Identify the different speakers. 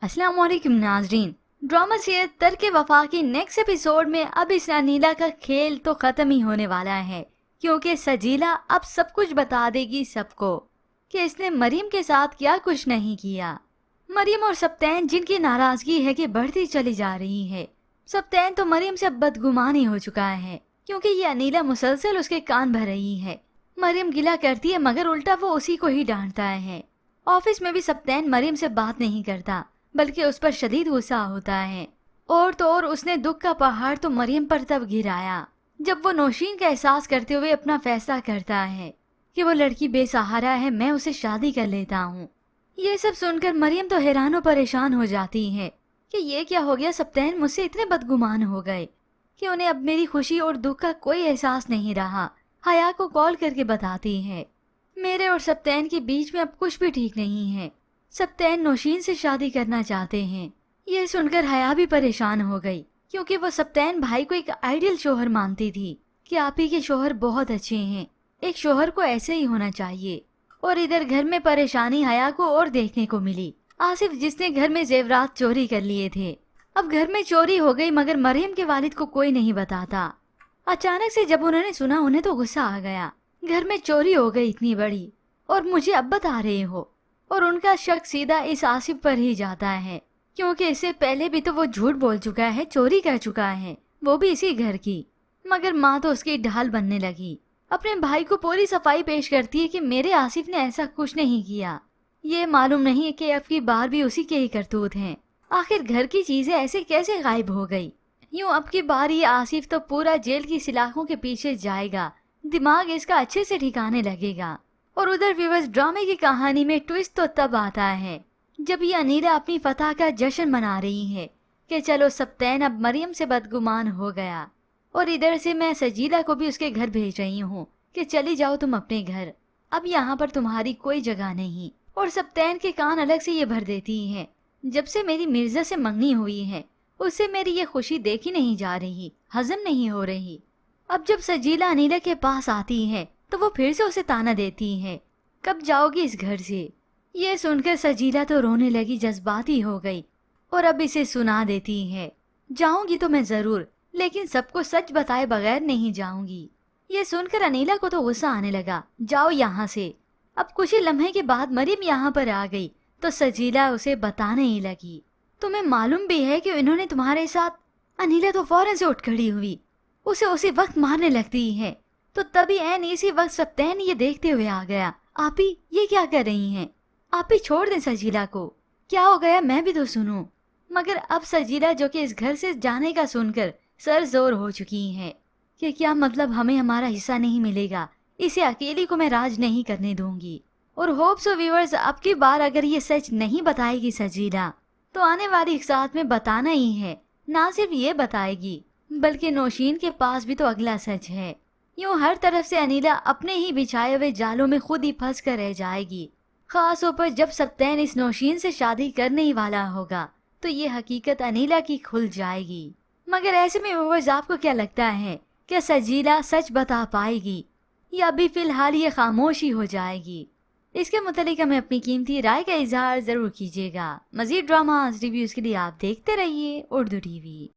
Speaker 1: अस्सलाम वालेकुम नाजरीन। ड्रामा सीरीज तर्क वफा की नेक्स्ट एपिसोड में अब इस अनीला का खेल तो खत्म ही होने वाला है, क्योंकि सजीला अब सब कुछ बता देगी सबको कि इसने मरीम के साथ क्या कुछ नहीं किया। मरीम और सप्तैन जिनकी नाराजगी है कि बढ़ती चली जा रही है। सप्तैन तो मरीम से बदगुमान ही हो चुका है, क्योंकि ये अनीला मुसलसल उसके कान भर रही है। मरीम गिला करती है मगर उल्टा वो उसी को ही डांटता है। ऑफिस में भी सप्तैन मरीम से बात नहीं करता, बल्कि उस पर शदीद गुस्सा होता है। और तो और उसने दुख का पहाड़ तो मरियम पर तब गिराया जब वो नौशीन का एहसास करते हुए अपना फैसला करता है कि वो लड़की बेसहारा है, मैं उसे शादी कर लेता हूँ। ये सब सुनकर मरियम तो हैरान और परेशान हो जाती है कि ये क्या हो गया, सप्तैन मुझसे इतने बदगुमान हो गए कि उन्हें अब मेरी खुशी और दुख का कोई एहसास नहीं रहा। हया को कॉल करके बताती है मेरे और सप्तैन के बीच में अब कुछ भी ठीक नहीं है। सप्तैन नौशीन से शादी करना चाहते हैं। ये सुनकर हया भी परेशान हो गई, क्योंकि वो सप्तैन भाई को एक आइडियल शोहर मानती थी कि आप ही के शोहर बहुत अच्छे हैं, एक शोहर को ऐसे ही होना चाहिए। और इधर घर में परेशानी हया को और देखने को मिली। आसिफ जिसने घर में जेवरात चोरी कर लिए थे, अब घर में चोरी हो गई मगर मरियम के वालिद को कोई नहीं बताता। अचानक से जब उन्होंने सुना उन्हें तो गुस्सा आ गया, घर में चोरी हो गई इतनी बड़ी और मुझे अब बता रहे हो। और उनका शक सीधा इस आसिफ पर ही जाता है, क्योंकि इससे पहले भी तो वो झूठ बोल चुका है, चोरी कर चुका है, वो भी इसी घर की। मगर माँ तो उसकी ढाल बनने लगी, अपने भाई को पूरी सफाई पेश करती है कि मेरे आसिफ ने ऐसा कुछ नहीं किया। ये मालूम नहीं है कि अब की बार भी उसी के ही करतूत हैं। आखिर घर की चीजें ऐसे कैसे गायब हो गई। यूँ अब की बार ये आसिफ तो पूरा जेल की सलाखों के पीछे जाएगा, दिमाग इसका अच्छे से ठिकाने लगेगा। और उधर व्यूअर्स ड्रामे की कहानी में ट्विस्ट तो तब आता है जब ये अनीला अपनी फतह का जश्न मना रही है कि चलो सप्तैन अब मरियम से बदगुमान हो गया, और इधर से मैं सजीला को भी उसके घर भेज रही हूँ कि चली जाओ तुम अपने घर, अब यहाँ पर तुम्हारी कोई जगह नहीं। और सप्तैन के कान अलग से ये भर देती है, जब से मेरी मिर्जा से मंगनी हुई है उससे मेरी ये खुशी देखी नहीं जा रही, हजम नहीं हो रही। अब जब सजीला अनीला के पास आती है तो वो फिर से उसे ताना देती है, कब जाओगी इस घर से। ये सुनकर सजीला तो रोने लगी, जज्बाती हो गई और अब इसे सुना देती है जाऊंगी तो मैं जरूर, लेकिन सबको सच बताए बगैर नहीं जाऊंगी। ये सुनकर अनीला को तो गुस्सा आने लगा, जाओ यहाँ से। अब कुछ ही लम्हे के बाद मरियम यहाँ पर आ गई तो सजीला उसे बताने ही लगी, तुम्हें मालूम भी है कि इन्होंने तुम्हारे साथ। अनीला तो फौरन से उठ खड़ी हुई, उसे उसी वक्त मारने लगती है। तो तभी ऐन इसी वक्त सप्तैन ये देखते हुए आ गया, आपी ये क्या कर रही हैं? आपी छोड़ दें सजीला को, क्या हो गया मैं भी तो सुनूं। मगर अब सजीला जो कि इस घर से जाने का सुनकर सर जोर हो चुकी है कि क्या मतलब हमें हमारा हिस्सा नहीं मिलेगा, इसे अकेली को मैं राज नहीं करने दूंगी। और होप सो व्यूअर्स अब की बार अगर ये सच नहीं बताएगी सजीला तो आने वाली साथ में बताना ही है, ना सिर्फ ये बताएगी बल्कि नौशीन के पास भी तो अगला सच है। यूँ हर तरफ से अनीला अपने ही बिछाए हुए जालों में खुद ही फंस कर रह जाएगी। खास तौर पर जब सप्तैन इस नौशीन से शादी करने ही वाला होगा तो ये हकीकत अनीला की खुल जाएगी। मगर ऐसे में व्यूअर्स आपको क्या लगता है, क्या सजीला सच बता पाएगी या अभी फिलहाल ये खामोशी हो जाएगी? इसके मुतालिक हमें अपनी कीमती राय का इजहार जरूर कीजिएगा। मजीद ड्रामा रिव्यूज के लिए आप देखते रहिए उर्दू टीवी।